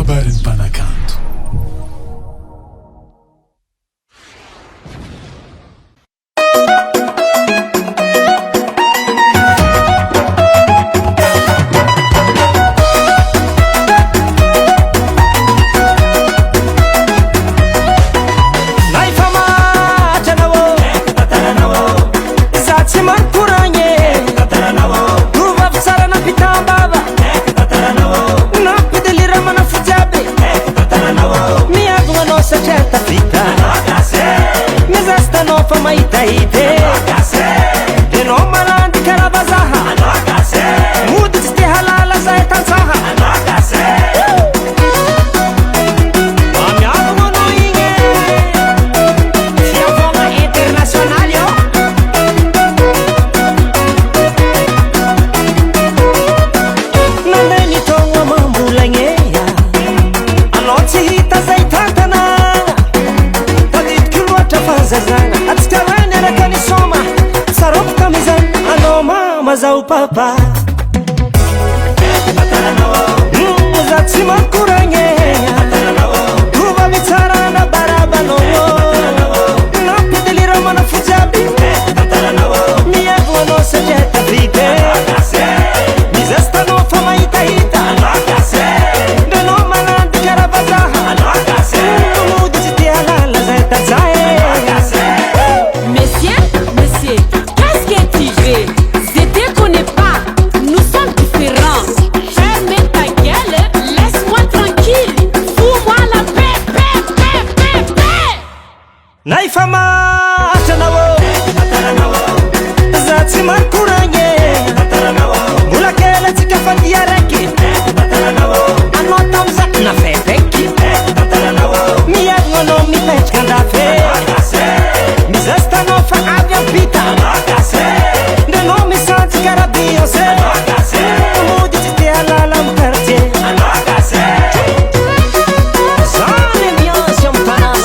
habari Mpanakanto. Mazao papa Zatsima kuranye Kuba mitara na barabano Napidelira mana fujabi Miyagu ano sajeta vite Mizesta no fama ita Deno malandi karabazaha Mudi jiti halala zeta zae Monsieur, qu'est-ce que tu veux? Je te connais pas, nous sommes différents. Ferme ta gueule, laisse-moi tranquille. Fous-moi la paix, paix. Naifama atanawo Zatsima kuranye Mulakele tikafandi yareki Anotam zak na fefeki Miyago no mi pech kandafe Mizesta no fa avion pita Deno mi santi karabio se Mudi jiti halala mpertie Zane miansi mpanana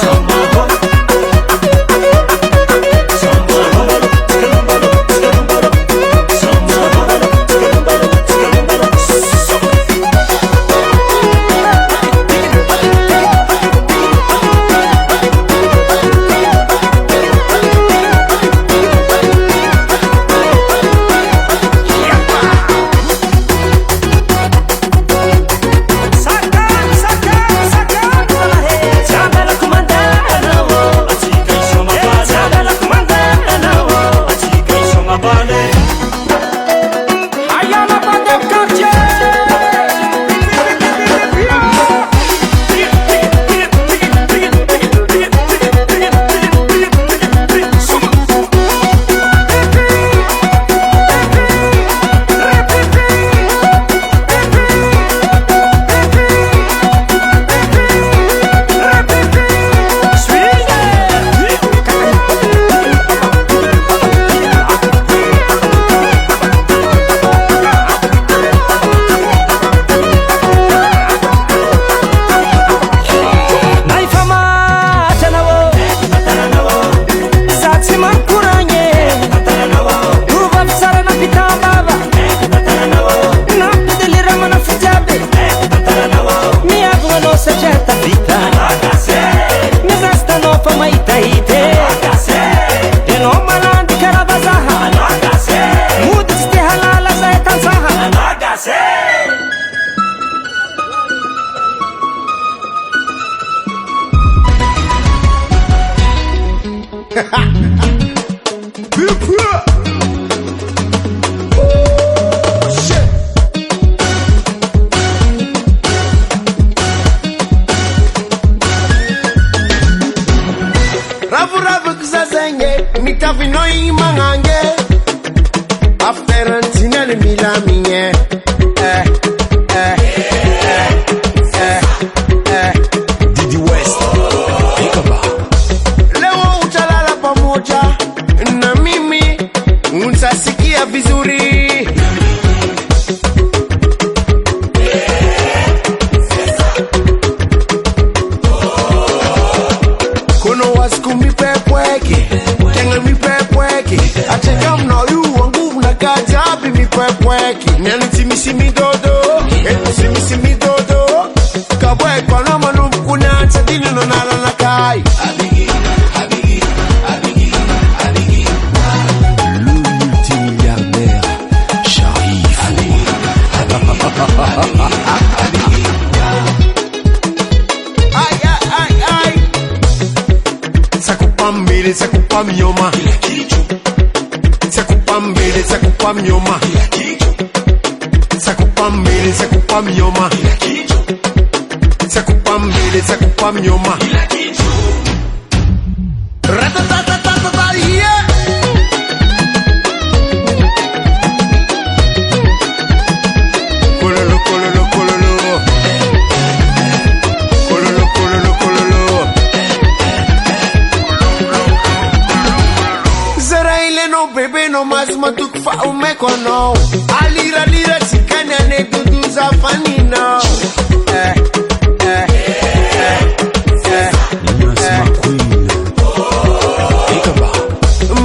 Ravu kuzazenye mitavinoi mangange Afterantina ni milaminye Didi West Leo utalala pamoja na mimi Utasikia vizuri Kono wasku mi pepweke Tenga mi pepweke Achengam na yu wangu na kajabi mi pepweke mbili za kupa myoma, za kupa mbili za kupa myoma, za kupa mbili za kupa myoma, za kupa mbili za kupa myoma. Ratatatatata, yeah. Kololo, kololo, kololo. Kololo, kololo, kololo. Zara ile no bebe no mas matuk fa umeko no. Alira lira chikanya ne dudu za fani no.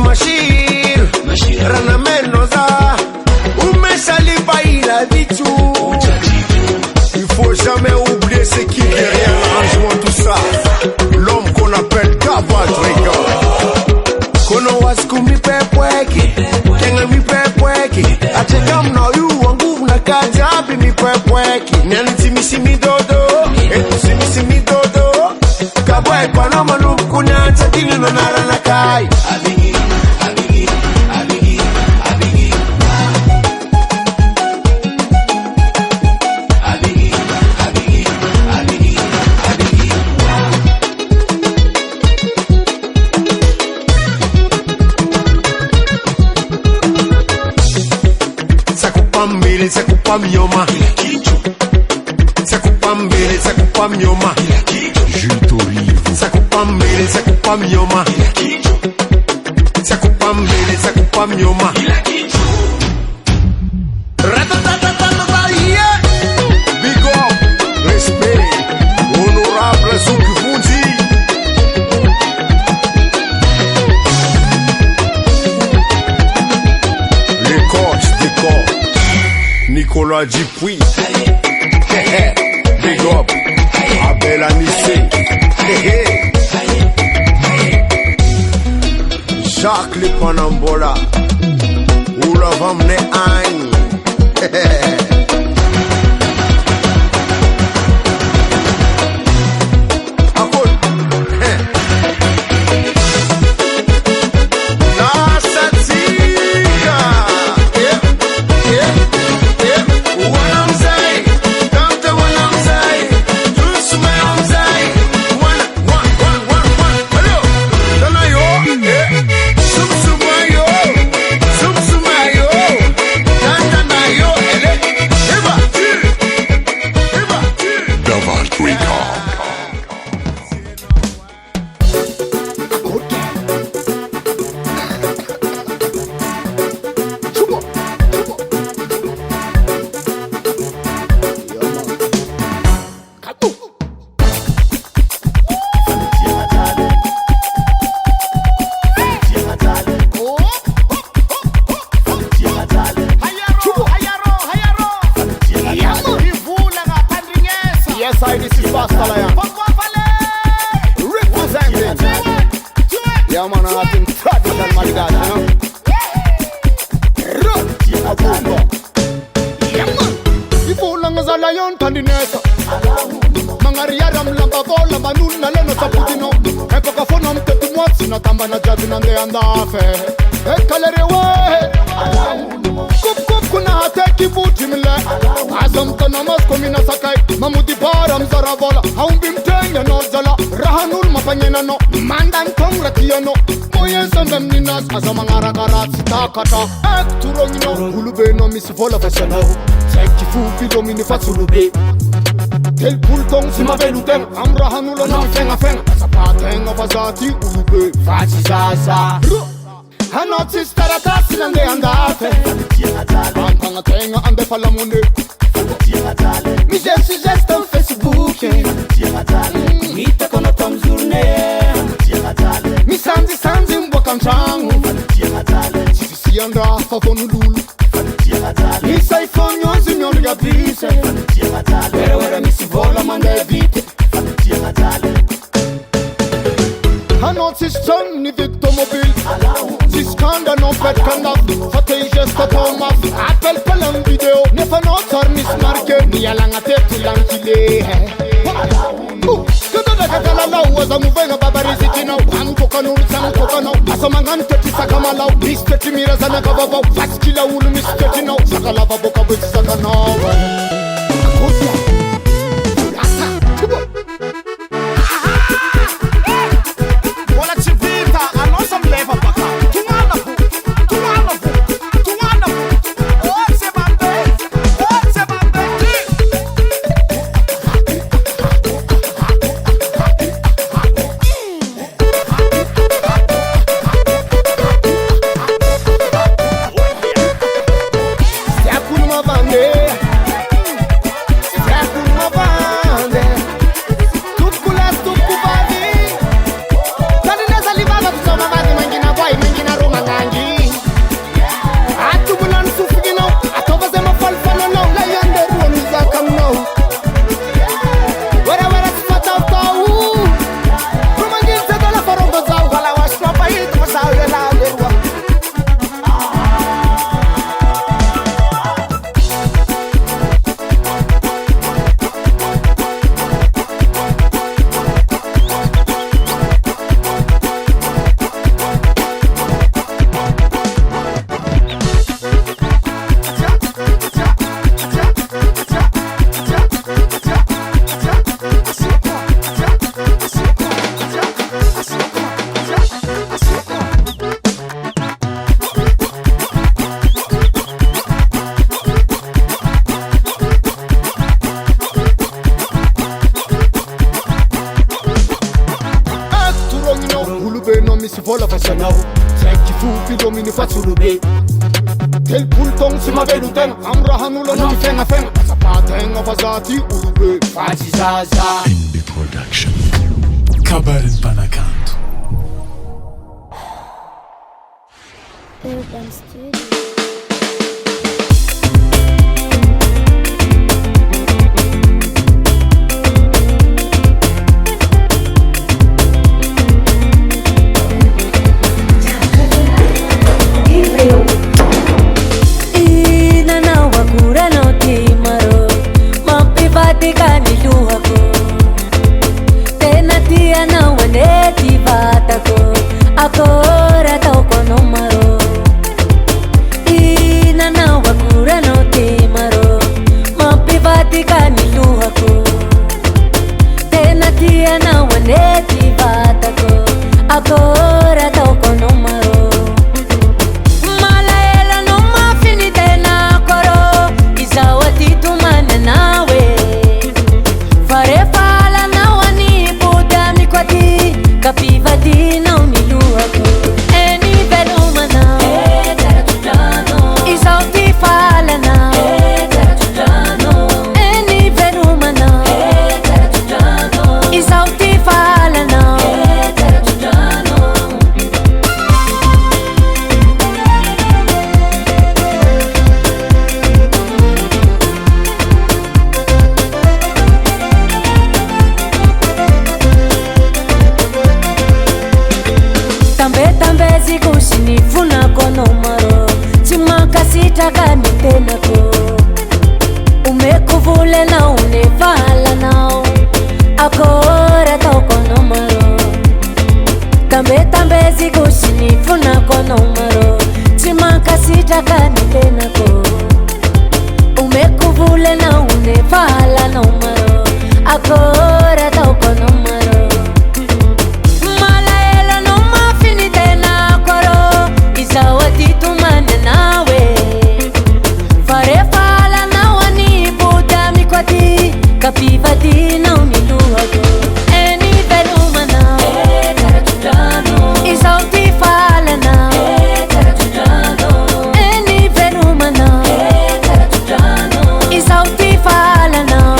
Mashir Rana Menoza Umeshali baila bitu. Il faut jamais oublier ce qui est derrière l'arrangement tout ça. L'homme qu'on appelle Kabatrika. Kono waskumi pepweki Kenga mi pepweki Achekam na yu wangu na kajabi mi pepweki. Nyani timisi mi dodo Etu mi dodo Kabwe kwa no manubu kunya Chakini no nara na kai. Abigi mbili za kupa myoma, za kupa mbili za kupa myoma, za kupa mbili za kupa myoma, za kupa mbili za kupa myoma. Ratatatatata, yeah. Big up, respect, honorable Zukifunzi. Les coachs, des corps. Nicolas Dupuis, big up, Abel Anissé, Jacques Le Panambola, Oula Vamne Ain. Yeah, man, I think traditional, my God, you know. If all long as a lion, Tandinesa, Mangaria, Lamba, Lamba, Nuna, Leno, Saputino, Epocafonum, Tetumots, in a Tambana Jadin and the Andafe, Ecalerewa, Kuna take Putimile, Azam Tanamas, Comina Sakai, Mamudi Param, Zaravola, Haumbim Tang and Ozala, Rahanul Mapanyanano, Mandan Congratiano, Moyes and Ninas, Azamangara Garat, Takata, Acturino, Ulube, Miss Vola Vesano, Take Fu, Domini Fatsulube. Tel Pulton, Simavelutem, Amrahanul, and Fengafen, Zapateng of Azati, Ulube, Fazizaza. Hanotis Taratas and the Andafe, Ampanga and the Palamune. Mi jesi jest on Facebookie, Mita kono tam zurne, Mi sanzi mbokanchangu, Sisi andra fa fonululu, Mi sai fonyo zinyon ya bise, Wera mi si vola mande vite. Hanotis chang ni victomobile, Ziskanda no pet kanaf, Fatej jest Thomas, Apple palang video, Nefa no tarnis marke, Ni alanga tetu langkile. Kada law waza muvenga baba riziki now am kokano sam kokano asamangan teti sakama law bis teti mirazana kababa faskila ulu mis teti now sakala babo kabut sakana akotia asa tubo wala chivita anosa mleva baka tumana Tel pultong si maveluten amrahanulo no fenga fenga sapatenga fazati urube fazizaza NB Production Kabaret Panakanto Urban Studio. Agora tô com número e na wakura no te maro ma privati kanilu hako tena tia na wane ti bata ko agora tô com número malaela no ma fini tena koro izawati tu mana nawe fare fala na wani buda mi kwati kapivati na tenako umekuvule na unevala nao agora tô com número tambe zikusinifuna com número timakasitaka tenako umekuvule na unevala número agora tô com número malaela no mafini tena koro izawati tumane nawe fala na wani buda mi kwati kapivati na umiluago eni velumana izauti fala na eni velumana izauti fala na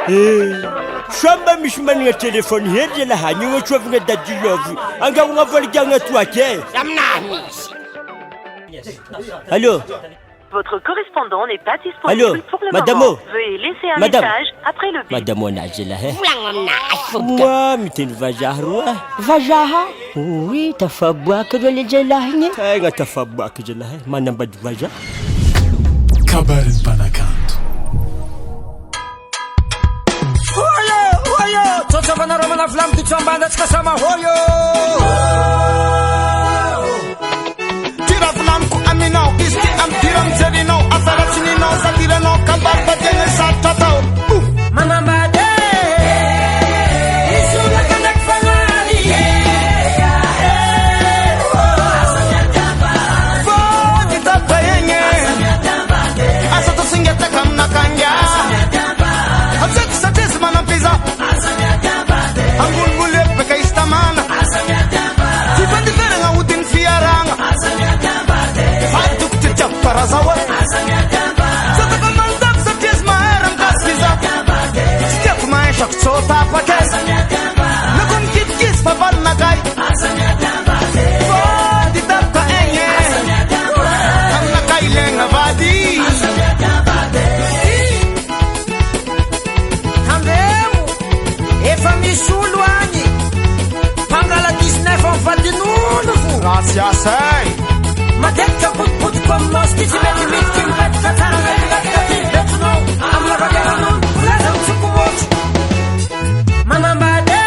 Shamba misy managna telefony hely zalahy, ny ohatsovagna dadilovy angahogna voligagna toaky. Aminahy misy. Allô? Votre correspondant n'est pas disponible Allô, pour le madame moment. O. Veuillez laisser un Madame. message après le bip. Madame onazy zalahy. Volagno aminahy fô. Moi miteny vazaha roa. Vazaha? Oui, tafaboaka rô le zalahy igny. Tegna tafaboaka zalahy, manambady vazaha. Kabarin Panakanto. Hoyo, tsotsavanareo manavy ty tsambanda tsy kasama hoyo. Tira vlamko aminao, isti am tira mjerinao, afara chininao, satiranao, kababa tene satatao. Manambady, isula kanak fanari. Vodi tapayenye, asa to singete kamna kanya. Abzek satis manampiza, angul gulep beka istamana. Sifandi verenga udin fiaranga. Fatuk tijab parazawa. Sata kamandab satis maheram kaskiza. Setiap maesha kutsota pakai. Nakun kit-kis papal nakai. Vodi tapka enye. Kamna kailenga vadi. Andremo, efa misy olo agny mpangala 19 am vadin'olo vo. Gracias, hey. Matetika potipotiky aminao sy tsy mety midika mipetraka tsara mety betsinao amin'ny lavageranao laza mitsikomotsy manambady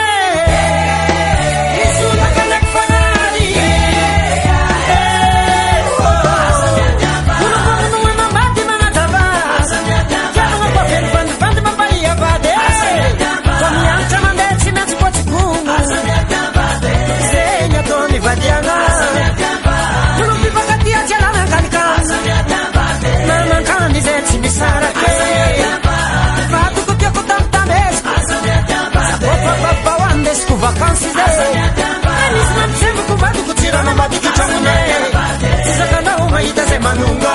isolaka ndraiky fanary olombogno manambady manatava tiavagna koa velovandivandy mampaia vady fa mianatra mandeha tsy maintsy kotsigono zegny ataony vadiana Nanakandi zay tsy misarake Vatoko tiako tamtamesiko Opapapao andesiko vakansy zay Anisy mampisemiko vadiko tsirana madiko tragnone Sisakanao mahita zay manonga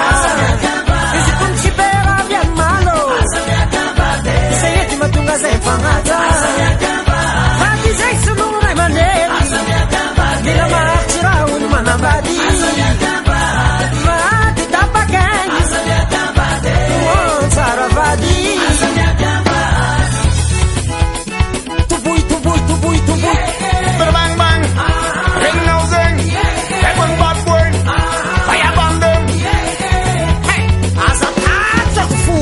Iziko mitsipera avy any malo Zay ety matonga zay mifagnaja Vady zay solono ray mandery Mila maharitry raha olo manambady Vady tapakany Tsara vady Tuboy Bang bang, ring now zing. Everyone bad boy, fire bomb them. Hey, asa tatsako fo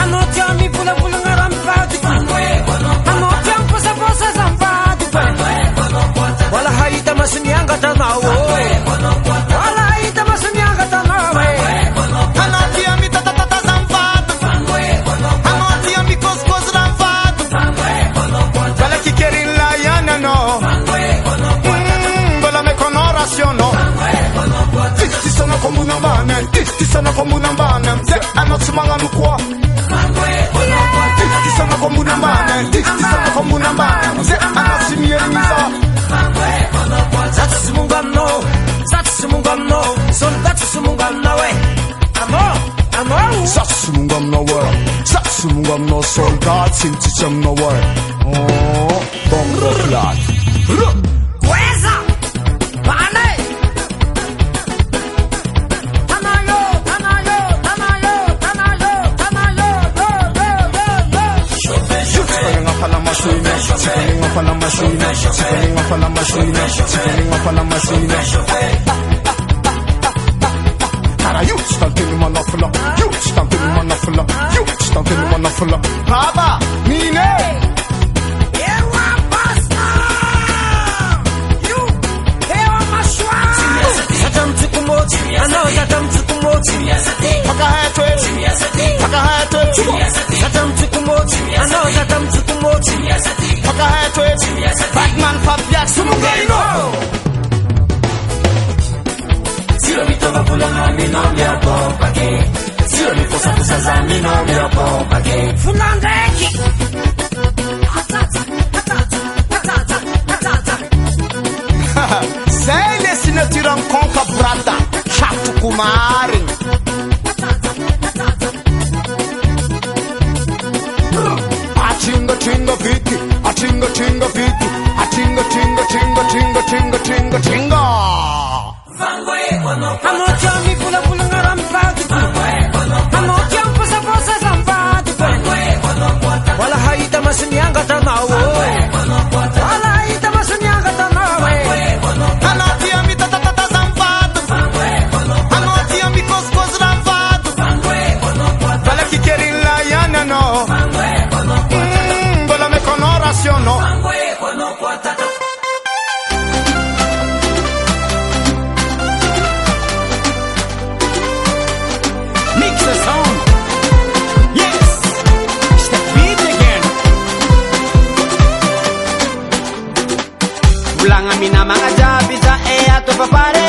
Anao tia mivolagvolagna raha mivady Anao tia miposaposa za mivady Wala hahita maso miangatra anao Wala hahita maso miangatra anao Anatia mi tatatata zamfado. Anatia mi koskos zamfado. Bala kikerin la yana no. Bala me conoración no. Tisti sana como una bana, tisti sana como una bana. Se anot manganu kwa. Tisti sana como una bana, tisti sana como una bana. Se anot mieliza. Zaczy sumungano, soldaci sumungano Amo Satsumungam no way, satsumungam no soldat, sinticham no way. Oh, bongo flat. Kweza Bane Tanayo Sipaling apa la machine, sipaling apa la machine, sipaling apa la machine, sipaling apa la machine. Cara, you stand in my nafla, you stand in my nafla, you stand in my nafla. Baba, Nine. Ewa basta You Ewa mashwa Satam tukumoti Ano satam tukumoti Pakahatwe, pakahatwe, Satam tukumoti Ano satam tukumoti pakahatwe. Batman Fabia Sumugaino. Silo mitova pulanga minombi hapo pake Silo miposa pusa za minombi hapo pake Fulandeki Sei nesse não tiram conca brata, chato kumari. chinga chinga viti, a chinga chinga viti, a chinga chinga chinga chinga chinga chinga chinga. Anotiami pula pula ngaram padu. Anotiam posa posa sampadu. Wala haita masunyanga tamawo. Wala haita masunyanga tamawo. Anotiami tata tata sampadu. Anotiami couscous ravado. Bala kikerin la yana no. Bala me con oración no. Mix the sound. Yes, it's the beat again. Bulanga mina mga jabi sa ato papare.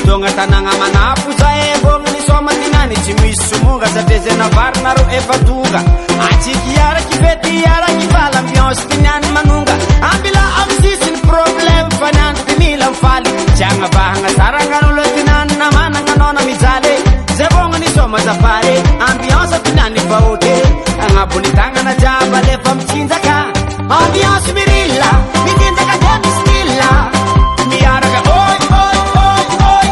Donga tananga manapu sa bonga ni soma tinani chimisumunga sa dezena varnaro e fatuga. Achikiara kibeti yara kibala mbios tinani manunga. Ambila amsisin problem fanan timilam fali. Janga bahanga sarangano letinan namana nganona mizale. Zebonga ni soma safari, ambiance pinani faute. Anga bonitanga na jaba lefa mchinza ka. Ambiance mirilla, mitinda ka demi stilla. Miara ka oi oi oi oi.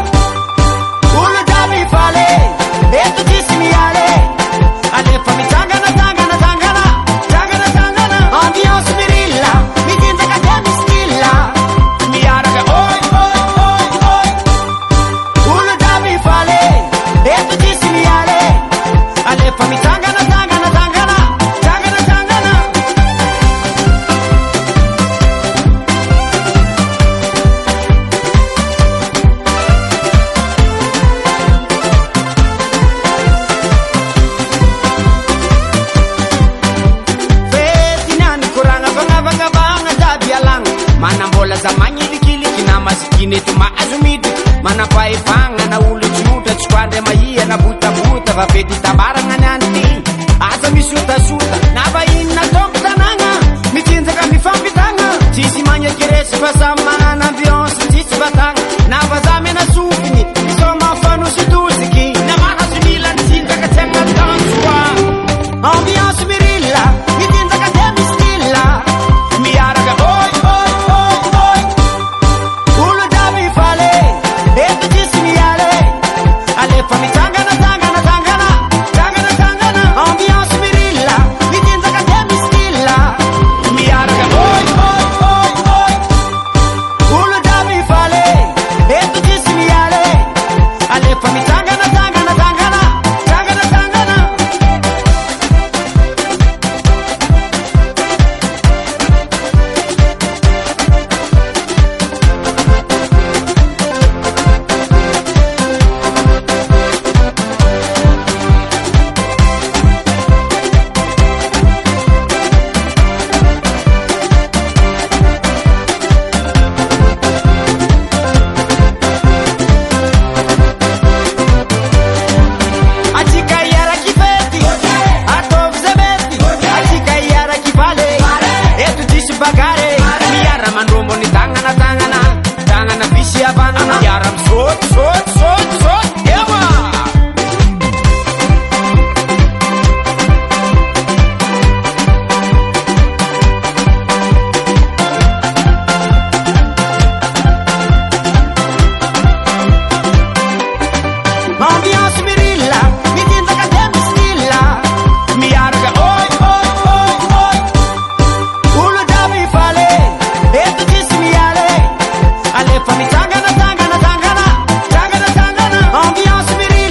Ulo jabi fale, eto jisi miale. Alefa mi tanga na tanga na tanga na tanga na tanga na. Ambiance mirilla, mitinda ka demi stilla. Miara ka oi oi oi oi. Ulo jabi fale. Eto jisi miale, alefa mi tanga na tanga na tanga na tanga na tanga na. Fetinani kuranga banga banga banga jabi alang. Mana bola zamani likiliki na masikini tu maazumiti. Mana paifanga na ulu chuta chkwande mahia na buta buta vapeti tabaranga nanti. Asa misuta suta na baina tokta nanga. Mitinza kami fampitanga. Chisi manya kiresi basamana na ambiance chisi batanga. Na bazame na sufini. Isoma fanu situziki. Na maha sunila ntinza katenga tansua. Ambiance mirilla. Mitinza katemi stilla. Miara ka oi oi oi oi. Ulo jabi fale. Eto jisi miale. Alefa mi tanga na tanga na tanga na tanga na tanga na. Ambiance mirilla. Mitinza katemi stilla. Miara ka oi oi oi oi. Ulo jabi fale. Eto jisi miale. Alefa mi tanga na tanga na tanga na tanga na tanga na. Achika yara kifeti, atov zebeti. Achika yara kifale, etu jisi bagare. Miara mandomo ni tangana tangana, tangana bisi abana. Miara msot sot sot sot, ewa. Ambiance mirilla, mitinza katemi stilla. Miara ka oi oi oi oi. Ulo jabi fale, eto jisi miale. Alefa mi tanga na tanga na tanga na tanga na tanga na. Ambiance mirilla.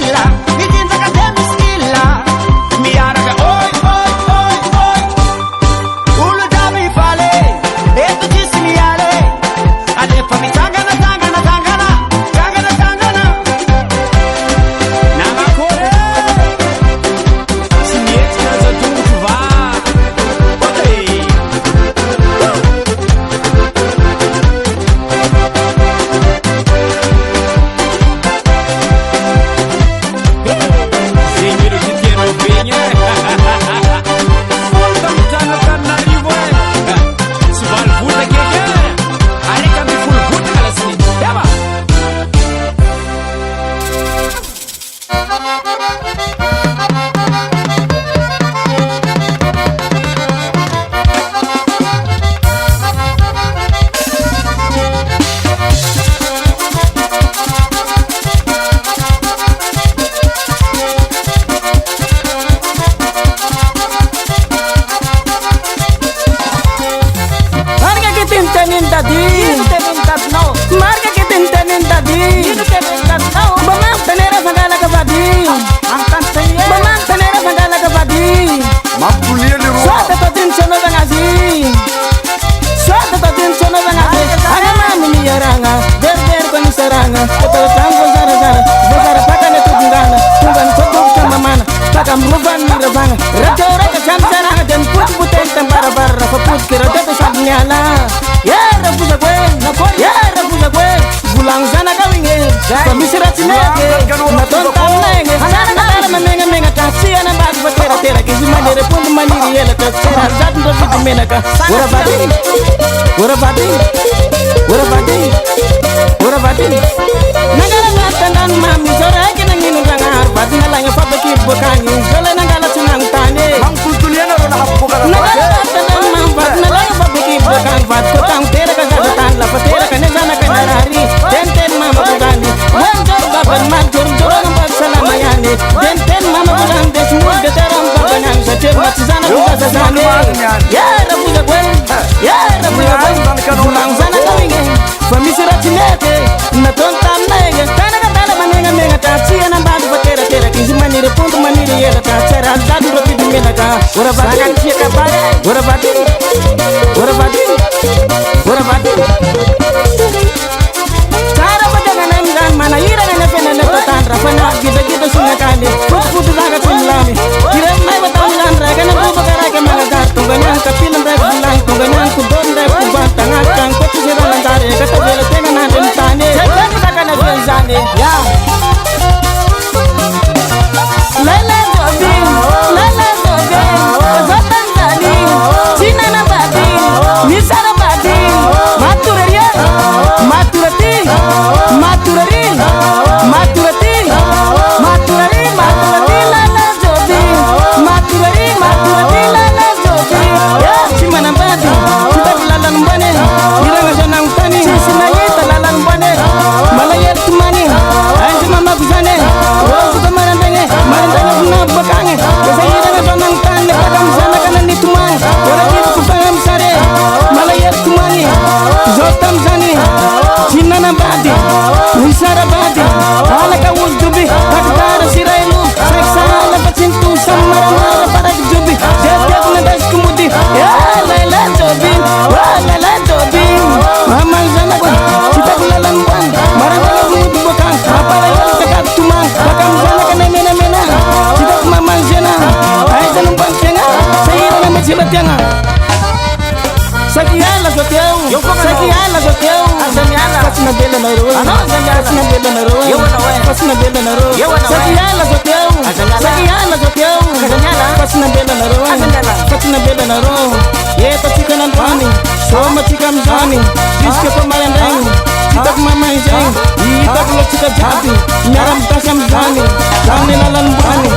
Kata tango zara paka na tugana. Tungan kodo kama mana. Paka mruban miravanga. Raka jam zara dan put tambara barra put kira data sabnyala. Ya rabuza kwe ya rabuza kwe. Bulang sana kawinge. Pamisira tineke. Na tonta nenge. Sana menga taksi ana bag batera kisi manere pun maniri yela taksera zat ndo fitu menaka. Ora badi. Nagala natandan mami sore kena nginu rangar badi nalanya papa ki bokani. Sole nagala tunang tane. Mang kutuliana ro na happo kara. Nagala natandan mam badi nalanya papa ki bokan bad ko tang tera ka jatan la patera ka nezana ka narari. Ten mama bokani. Manjor baban manjor jorong bad salamayani. Ten mama bokani desmu de teram babanan sache matsana buka sazane. Ya rabuza kwen. Ya rabuza kwen. Bulang sana kawinge. Pamisira tineke. Na tonta nenge. Tana menga taksi ana bag batera kisi manire puntu manire yela taksera zat ndo fitu menaka. Ora badi. Cara badangan nan mana ira na pena na tan rafana kita sunakani. Putu daga sunlami. Kira mai batangan raga na ko bagara ke malaga tunganya kapil ndra bulang tunganya ku donda ku batanga kan ko tira landare kata bela tena na den tane. Daga na benzane ya. Lala jobi. Zatan tani. Cina na badi. Misara badi. Fasina bela na roa. Fasina bela na roa. Fasina bela na roa. Sakiala zoteu. Sakiala zoteu. Fasina bela na roa. Fasina bela na roa. Ye patika na ndani. Soma tika mzani. Jiske pa marandani. Chitak mama njang. Chitak lo chika jati. Nyaram tasha mzani. Jani lalan bani.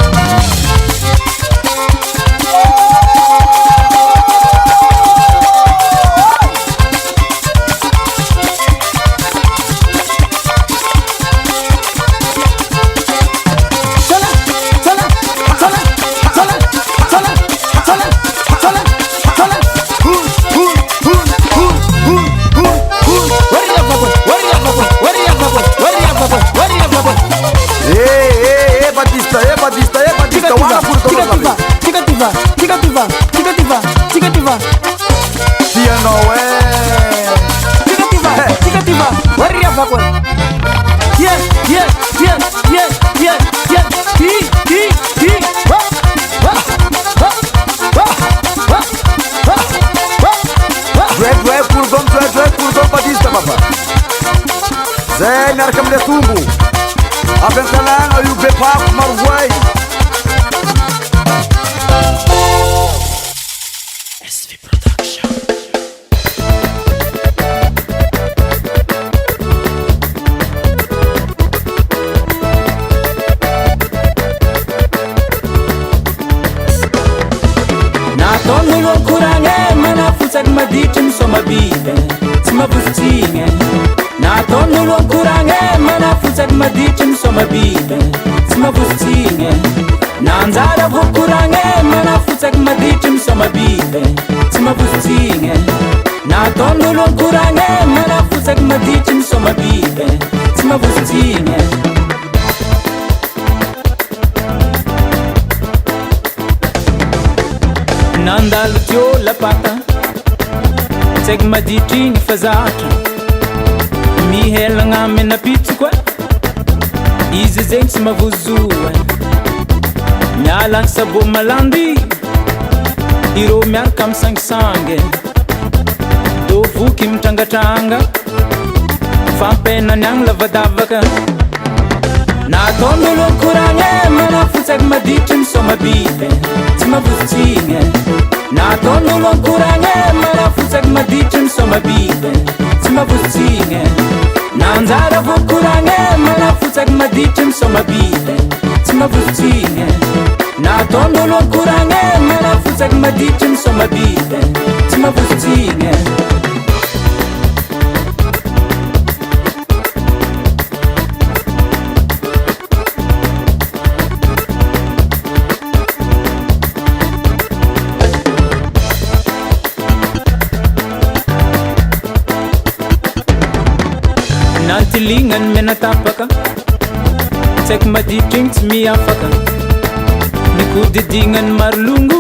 Maditini fazatra mi helanga mena pizza kwa izy zegny tsy mavozoa mialagny sabo malandy irô miaraka amisangisangy dovoky mitrangatranga fampenany agny lavadavaka nataon'olo akoragny manafotsaky maditry misoma biby tsy mavozotsigny nataon'olo akoragny manafotsaky maditry misoma biby tsy mavozotsigny nanjara vokoragny manafotsaky maditry misoma biby tsy mavozotsigny nataon'olo akoragny manafotsaky maditry misoma biby tsy mavozotsigny nantilignany menatapaka tsaiky maditry igny tsy miafaka nikodidignany marolongo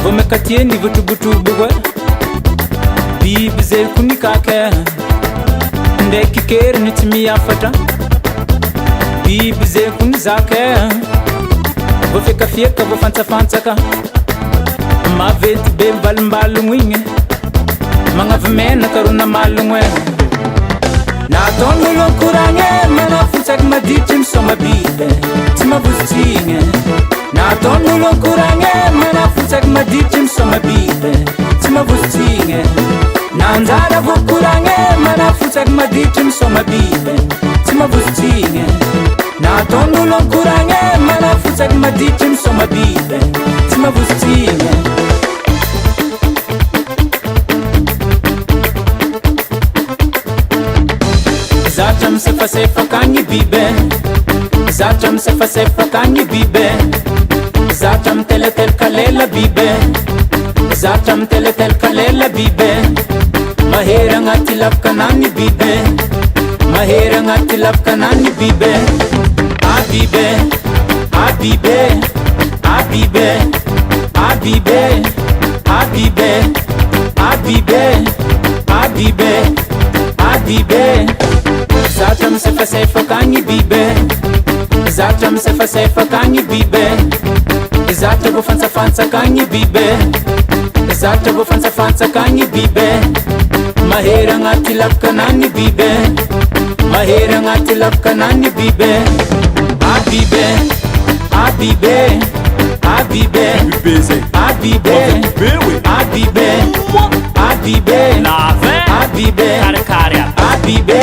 vo makatie nivotrobotroboka biby zay ko nikaka ndraiky keriny tsy miafatra biby zay ko nizaka vo fekafieka vo fantsafantsaka mavety be mbalimbalogno igny magnavy menaka ro namalogno nataon'olo akoragny manafotsaky maditry misoma biby tsy mavozotsigny nataon'olo akoragny manafotsaky maditry misoma biby tsy mavozotsigny nanjara vokoragny manafotsaky maditry misoma biby tsy mavozotsigny nataon'olo akoragny manafotsaky maditry misoma biby tsy mavozotsigny zatra misefasefakagny biby zatra misefasefakagny biby zatra miteletelykalela biby zatra miteletelykalela biby mahery agnaty lavakanany biby mahery agnaty lavakanany biby a biby a biby a biby a biby a biby a biby a biby a biby zatra misefasefakagny biby zatra misefasefakagny biby zatra vo fantsafantsakagny biby zatra vo fantsafantsakagny biby mahery agnaty lavakanany biby mahery agnaty lavakanany biby a biby a biby a biby a biby a biby a biby a biby a biby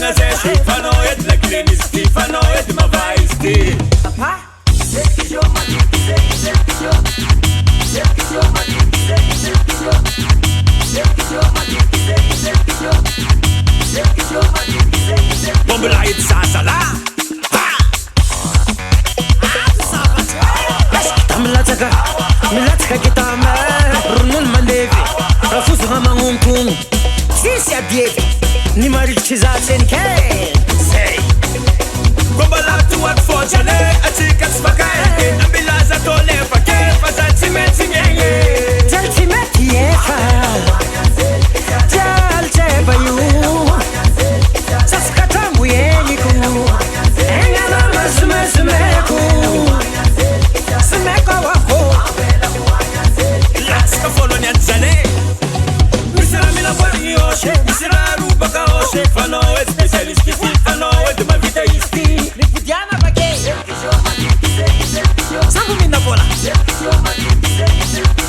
kuranga zay Sifanao edy lakile misy ty fanao edy mava izy ty Bombola edy sasala Milatsaka kitame Ron'olo mandevy Rafosagna magnonkogno Tsisy adievy Ny marikitry za tsenike Zay Bombola toaty fôtrane Atsika tsy fakay Ambilaza tô lefake Fa za tsy mety miegny Jaly tsy mety efa Jaly tseba io Satsaka tambo eniko Egnana masomesomeko Someko wako Latsaka voalohany anjane Misy raha mila voarigny oshe Misy raha robaka oshe Fanao edy spécialiste ty Fanao edy mavita izy ty Nifidiana bake Sambo mina vola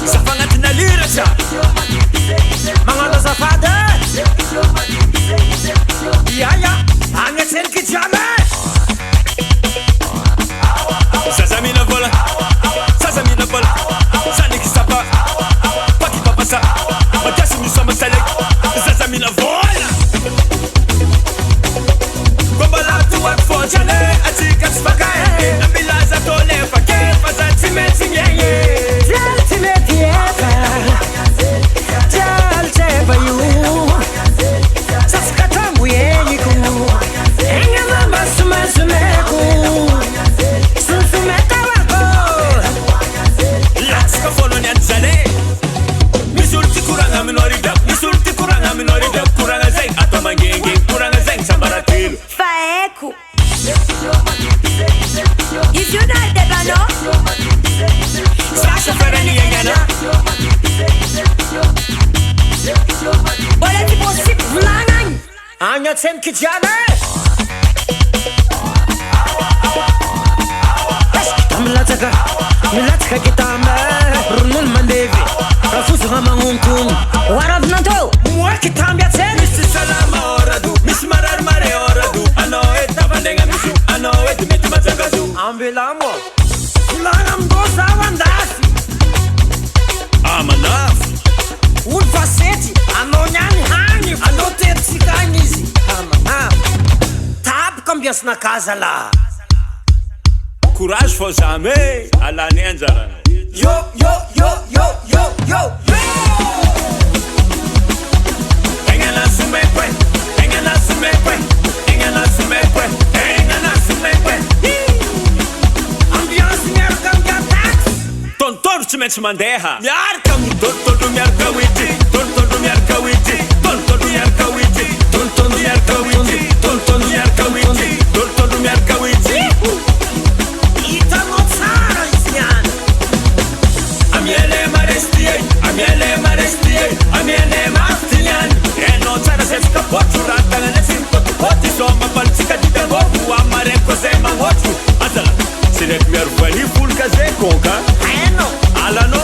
Zafagnatina liratra Magnano azafady Yaya Agnatseniky jiame Zaza mina vola Zaza mina vola Zaniky sapa Paki papasa Matiasi misoma salek Zaza mina vola Bombola toaty fôtrane Atsika tsy fakay Ambilaza tô lefake Fa za tsy mety miegny Jaly tsy mety efa Jaly tseba io Satsaka tambo eniko Egnana masomesomeko Sonsomeka wako Latsaka voalohany anjane Misy olo ty koragna aminao ridap Misy olo ty koragna aminao ridap Koragna zay atao mangenge Koragna zay sambaratelo Faeko Is you not the bano? Sasha farani yengana Olha que você vlangan Agnatseniky jiame Milatsaka kitame Ron'olo mandevy Rafosagna magnonkogno Hoaravinanteo Moa kitamby atseny Misy salama orado Misy marary mare orado Anao edy tavandegna miso Anao edy mety majagazo Ambelamo Volagna amindô zaho andafy Amanafo Olo vasety Anao niany hagny Anao tetitsika agny izy Amanafo Tapika ambiansinaka zala Courage fô jamais Alany anjarana Yo yo yo yo yo yo Engana sumekwe Engana sumekwe Engana sumekwe Engana sumekwe Ambiance miaraka ambiatax Tontolo tsy maintsy mandeha Miaraka amy tontolo miaraka wity Tontolo miaraka wity Tontolo miaraka wity Tontolo miaraka wity Tontolo miaraka wity Tontolo miaraka wity Hitanao tsara izy niany Amiele marestie Amiele marestie Amiele maftinian Enao tsara zefika potro Ratana nesimtoto poti Soma palitsika dita boku Amareko zay magnotro Azala Sireky miaro voany volka zay konka Hainao Alano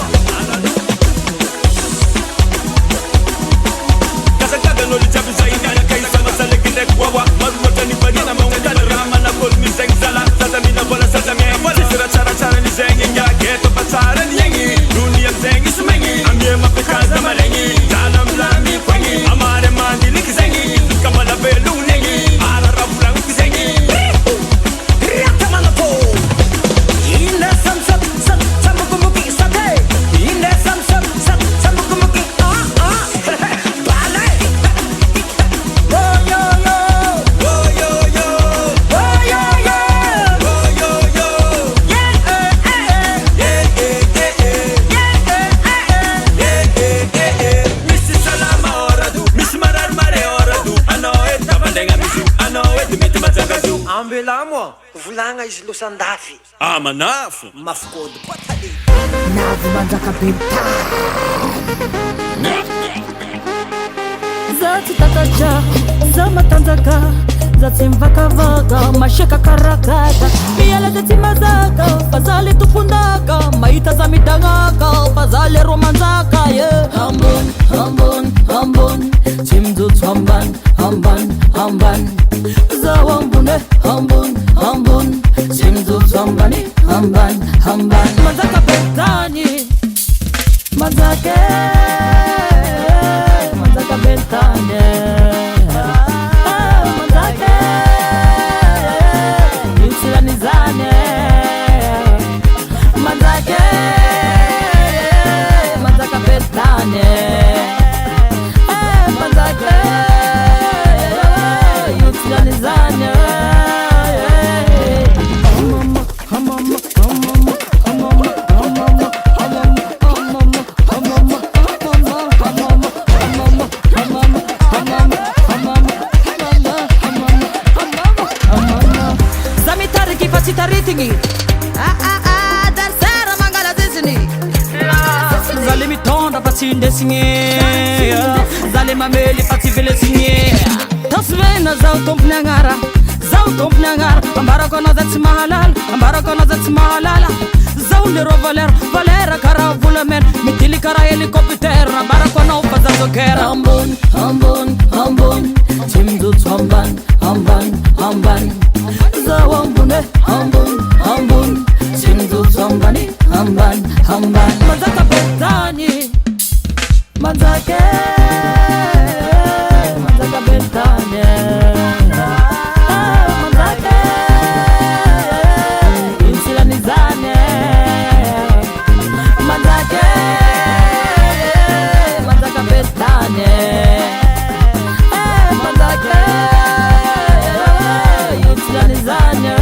Kasakagan'olo jiaby zay miaraka isa masaleky ndraiky wawa Maromotra ny vanina magnotana raha manakôlo mizegny zala Zaza mina vola zaza miegny vola Sisy raha tsaratsara ny zegny Ngiaky eto fa tsara ny egny Doni amizegny somegny Amie mampikaza malegny Zala amilamy koegny Amare mandiliky zegny Ka malavelogny egny Ara raha volagniky zegny Riata manato Inde samsat sat sambukumbuki sate Inde samsat sat sambukumbuki Bale Oh yo yo Oh yo yo Oh yo yo Oh yo yo Yeah Misy salama orado Misy marary mare orado Anao edy tavandegna miso Anao edy mety majagazo Ambelamo volagna izy losandafy Amanafo Mafokôdy potali Navy manjaka benta Za tsy tataja Za matanjaka Za tsy mivakavaga Masiaka karakaka Miala za tsy mazaka Fa za le tompondaka Mahita za midagnaka Fa za le romanjaka Ambon, ambon, ambon Tsy mijotso amban, amban, amban hambun hambun simzuzu hambani hamban hamban manzaka betani manzake manzaka betani manzake yusilanizane manzake manzaka betani manzake yusilanizane Zale mitonda pati ndesinye Zale mameli pati velesinye Tasvena zao tompni angara Ambara kona zati mahalala Zao lero valera kara vulamen Mitili kara helikopter Ambara kona upaza zokera Hambun Timdut hamban Zao hambun Timdut hamban Manzaka betani Manzake Manzaka betani Manzake Yusilanizane Manzake Manzaka betani Manzake Yusilanizane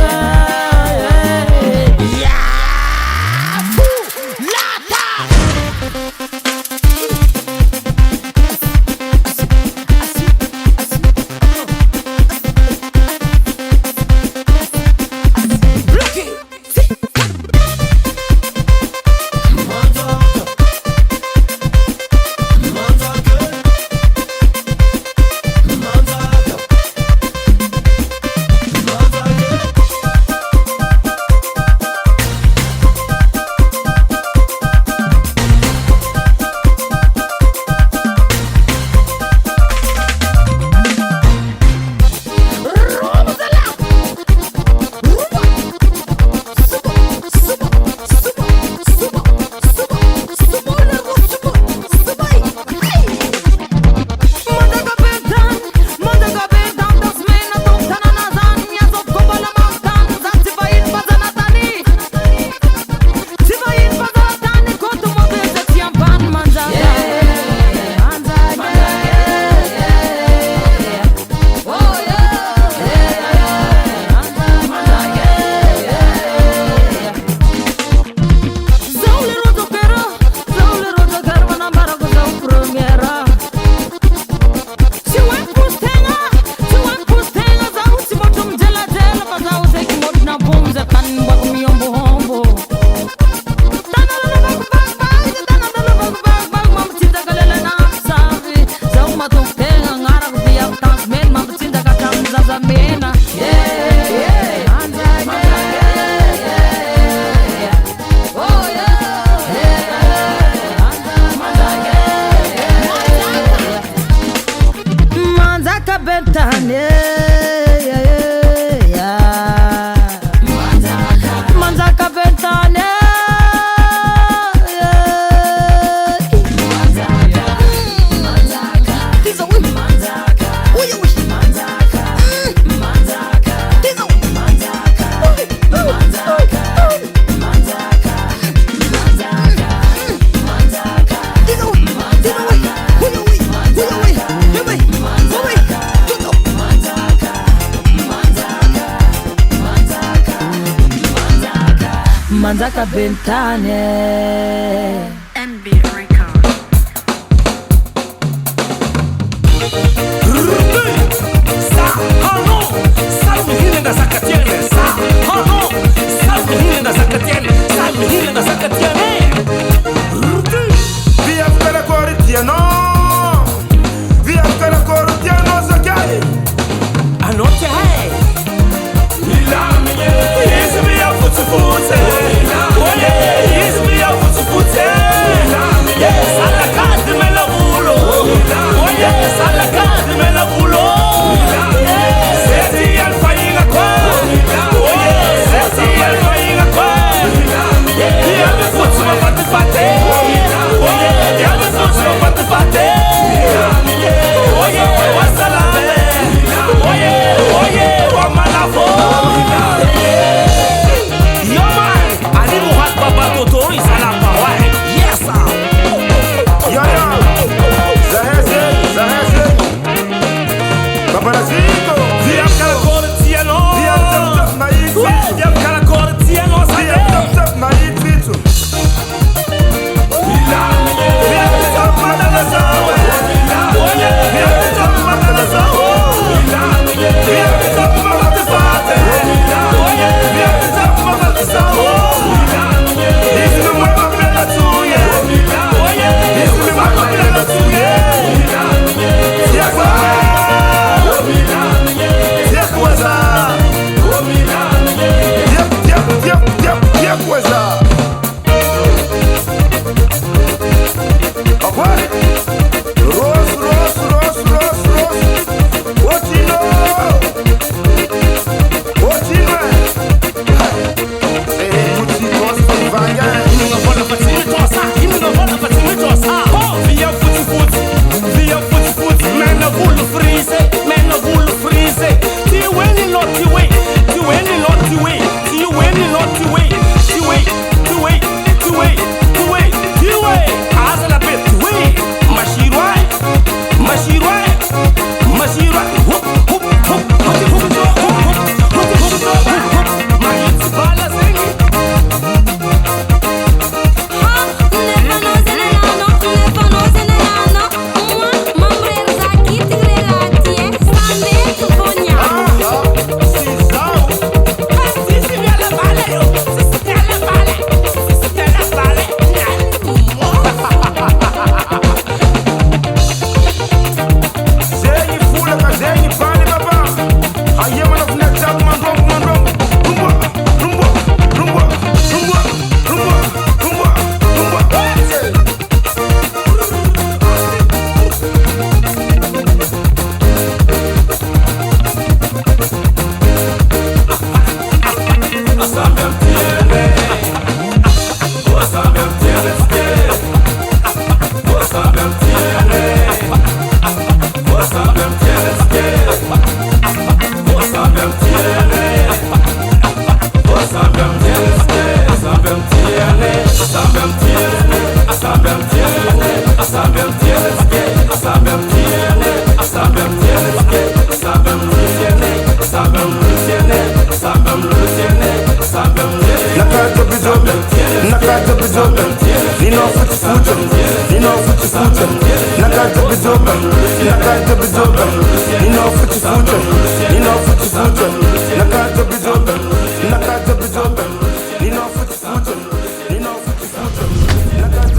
Manzaka Bentane MB Record. It's me,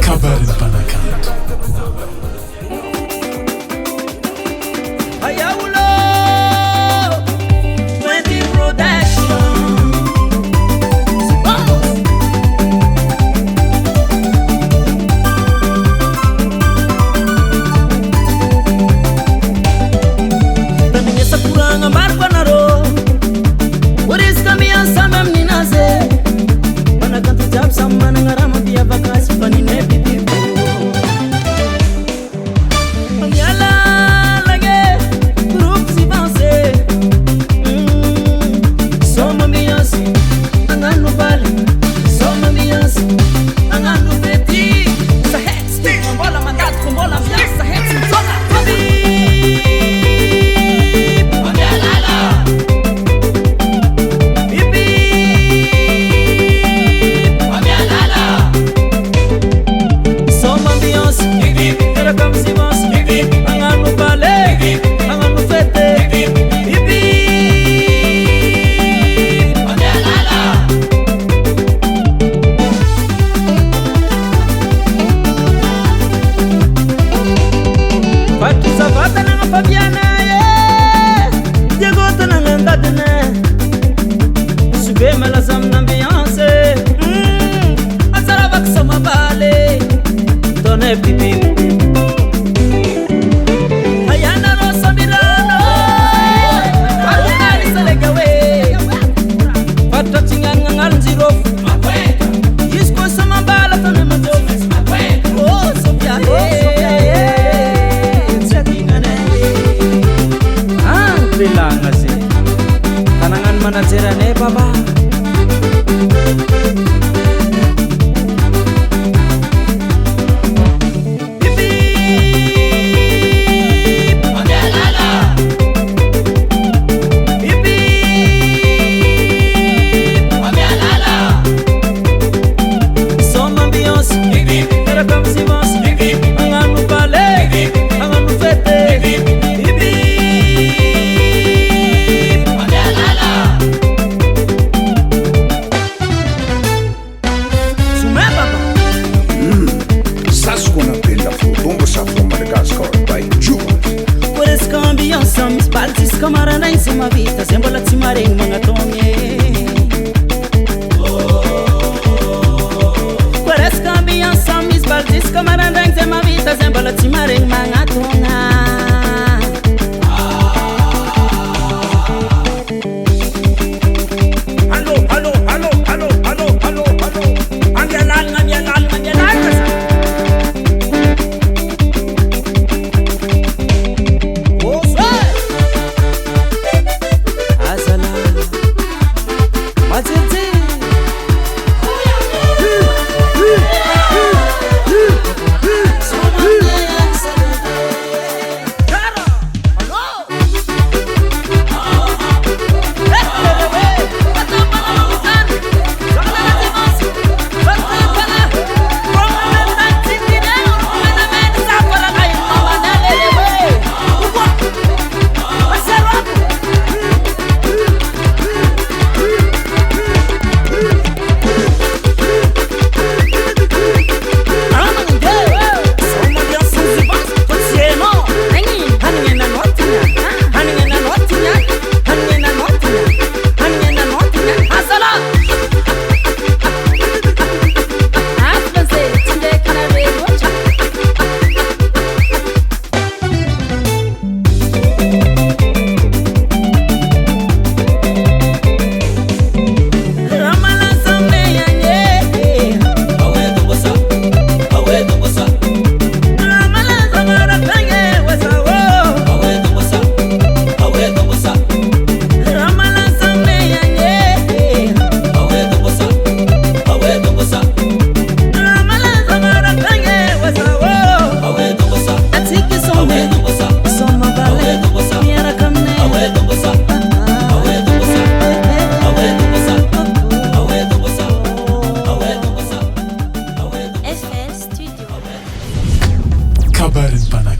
Cabaret Panacanto. Kabarin Pana.